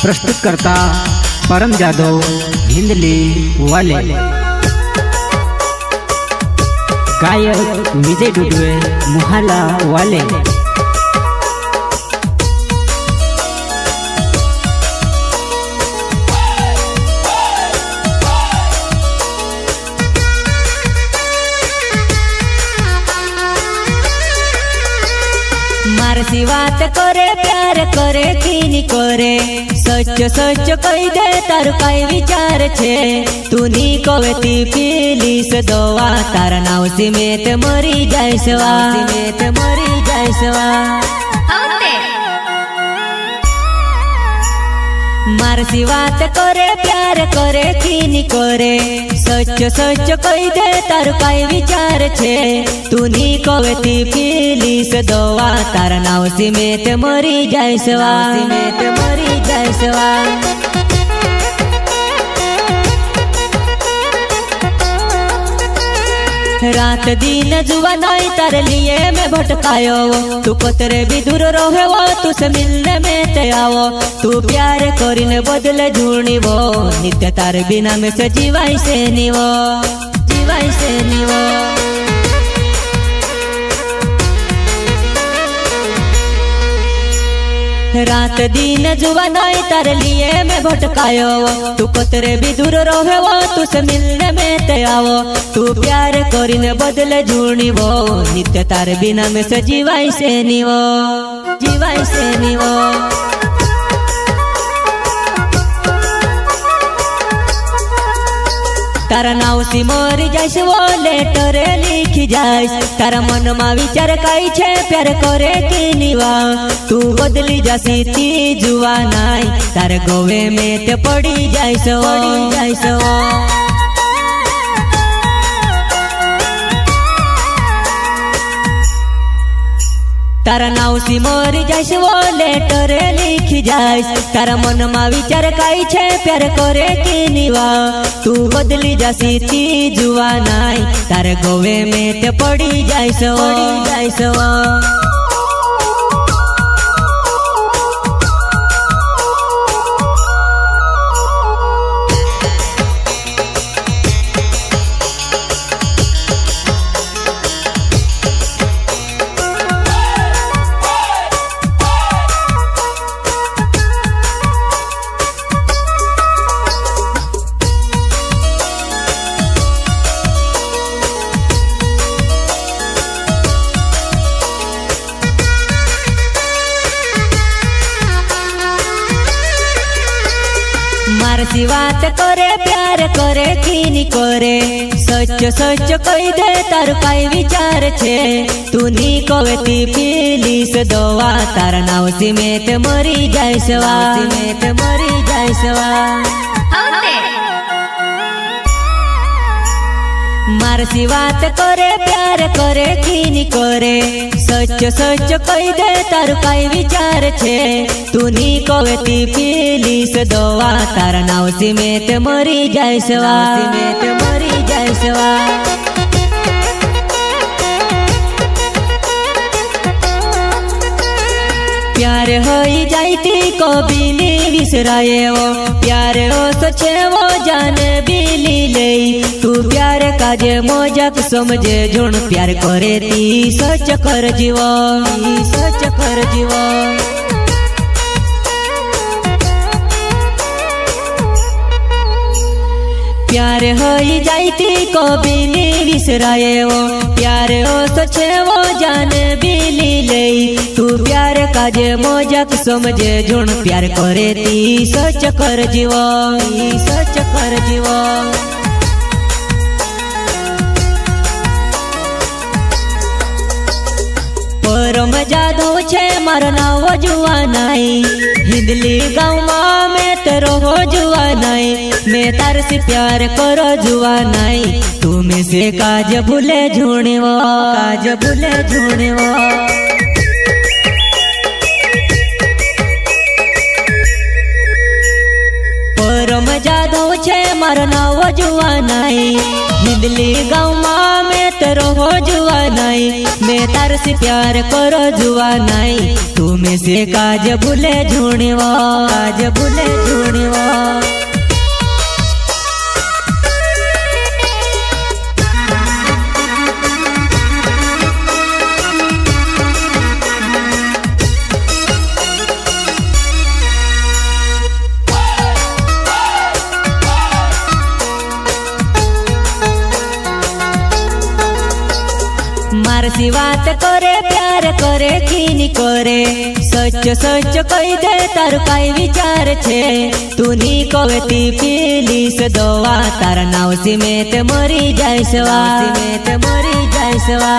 प्रस्तुतकर्ता परम जादव हिंदली वाले, गायक विजय डुडवे मुहाला वाले। मारसी बात करे प्यार करे की नी करे, सच सच कही दे तार काई विचार छे। तू नी कवेती पीलीस दवा, तारा नाव सीमेत मरी जायसवा, सीमेत मरी जायसवा। मारसी बात करे प्यार करे की नी करे, सच सच कही दे तार काई विचार छे। तू नी कवेती पीलीस दवा, तारा नाव सीमेत मरी जायसवा, सीमेत मरी जायसवा। रात दिन जुआ नाई तार लिए मैं भटकायो, तू कतरे भी दूर रहे वो तुसे मिलने में ते आओ। तू प्यार करीने बदले झूनी वो, नित्य तार बिना में से जीवाई से निवो, जीवाई से निवो। रात दिन जुआ नाई तार लिए मैं भटकायो, तू कतरे भी दूर रहे वो तुसे मिलने में ते आओ। तू प्यार करीने बदले झूनी वो, नित्य तार बिना में से जीवाई से निवो, जीवाई से निवो। तारा नाव सी मरी जाइस वो लेटर लिखी जाइस, तारा मन मा विचार काई छे प्यार करे की निवा। तू बदली जासी ती जुआ नाई, तारे गोवे में ते पड़ी जाइस, पड़ी जाइस। तारा नाव सी मरी जाइस वो लेटर लिखी जाइस, तारा मन मा विचार काई छे प्यार करे की निवा। तू बदली जासी ती जुआ नाई, तारे गोवे में ते पड़ी जाइस, पड़ी जाइस। मारसी बात करे प्यार करे की नी करे, सच सच कही दे तार काई विचार छे। तू नी कवेती पीलीस दवा, तारा नाव सीमेत मरी जायसवा, सीमेत मरी जायसवा। मारसी बात करे प्यार करे की नी करे, सच सच कही दे तार काई विचार छे। तू नी कवेती पीलीस दवा, तारा नाव सीमेत मरी जायसवा, सीमेत मरी जायसवा। प्यार होई जाइती कभी नी विसराए वो, प्यार हो सचे वो जान बिली ले। तू प्यार काजे मजाक समझे जुण, प्यार करे ती सच कर जीवो, सच कर जीवो। प्यार होई जाइती कभी नी विसराए वो, प्यार हो सचे वो जान बिली ले। तू प्यार काजे मजाक समझे जुण, प्यार करे ती सच कर जीवो, सच कर जीवो। परम जादव छे मारो नाव जुआ नाई, हिंदली गाँव मां में तेरो हो जुआ नाई। मैं तार से प्यार करो जुआ नाई, तुम्हें से काज भूले झूने वो, काज भूले झूने वो। परम जादव छे मारो नाव जुआ नाई, हिंदली गाँव मां में में तेरो हो जुआ नहीं, मैं तार से प्यार करो जुआ नहीं। तू में से काज भूले झूणवा, काज भूले झूणवा। मार सी बात करे प्यार करे की करे, सच सच कही दे तार काई विचार छे। तू नी कवेती पीलीस दवा, तार नाव सी में ते मरी जायसवा, में ते मरी जायसवा।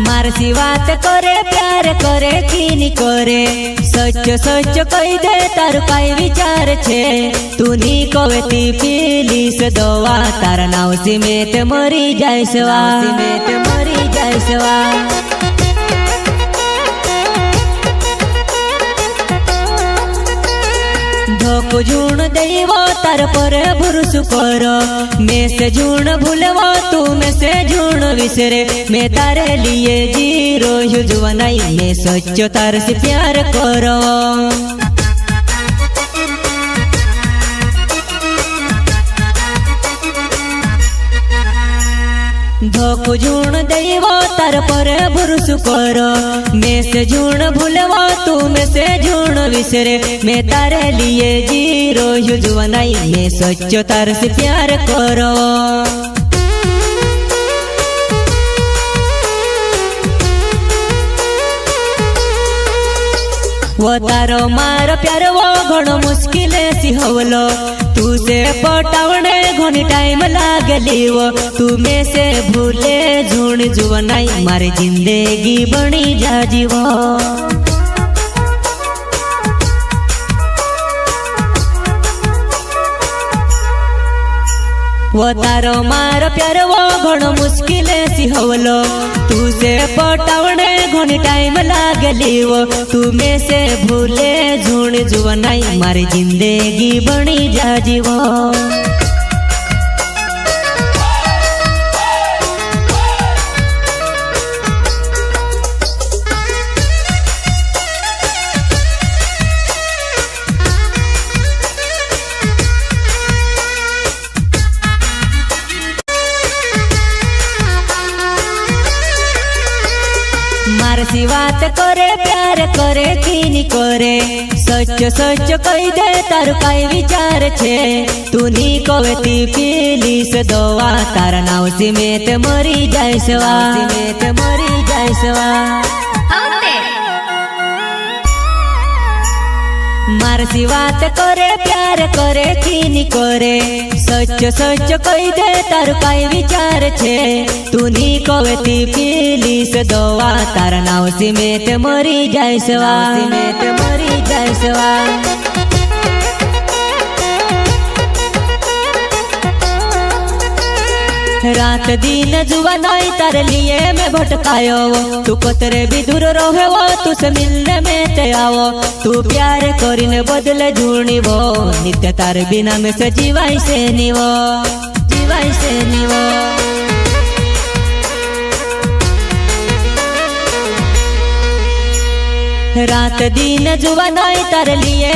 मार सी बात करे प्यार करे की करे, सच सच कही दे तार काई विचार छे। तू नी कवेती पीलीस दवा, तार नाव सी में ते मरी जायसवा, में ते मरी जायसवा। धोको झूण देवो तार पर भरोसो करो, मैं से झूण भूलवा तू में से झूण विसरे। मैं तारे लिए जीरो जुआ नहीं, मैं सच्चो तार से प्यार करो। धोको झूण देवो तार पर भरोसो करो, मैं से झूण भूलवा तू में से झूण विसरे। मैं तारे लिए जीरो जुआ नहीं, मैं सच्चो तार से प्यार करो। वो तारो मारो प्यार वो घणो मुश्किल सी होवलो, तू से पटावणे घणी टाइम लागली वो। तू में से भूले झूण जुआ नहीं, मारी जिंदगी बनी जा जीवो। वो तारो मारो प्यार वो घणो मुश्किल सी होवलो, तू से पटावणे घणी टाइम लागली वो। तू में से भूले झूण जुआ नहीं, मारी जिंदगी बनी जा जीवो। मार सी बात करे प्यार करे की करे, सच सच कही दे तार काई विचार छे। तू नी कवेती पीलीस दवा, तार नाव सी में ते मरी जायसवा, में ते मरी जायसवा। मार सी बात करे प्यार करे की करे, सच सच कही दे तार काई विचार छे। तू नी कवेती पीलीस दवा, तार नाव सी में ते मरी जायसवा, में ते मरी जायसवा। रात दिन जुआ नहीं तार लिए मैं भटकायो, तू कोतरे भी दूर रहे वो, तू से मिलने में ते आओ। तू प्यार करीने बदले झूणी वो, नित्य तार बिना में से जीवाई से निवो, जीवाई से निवो। रात दिन जुआ नहीं तार लिए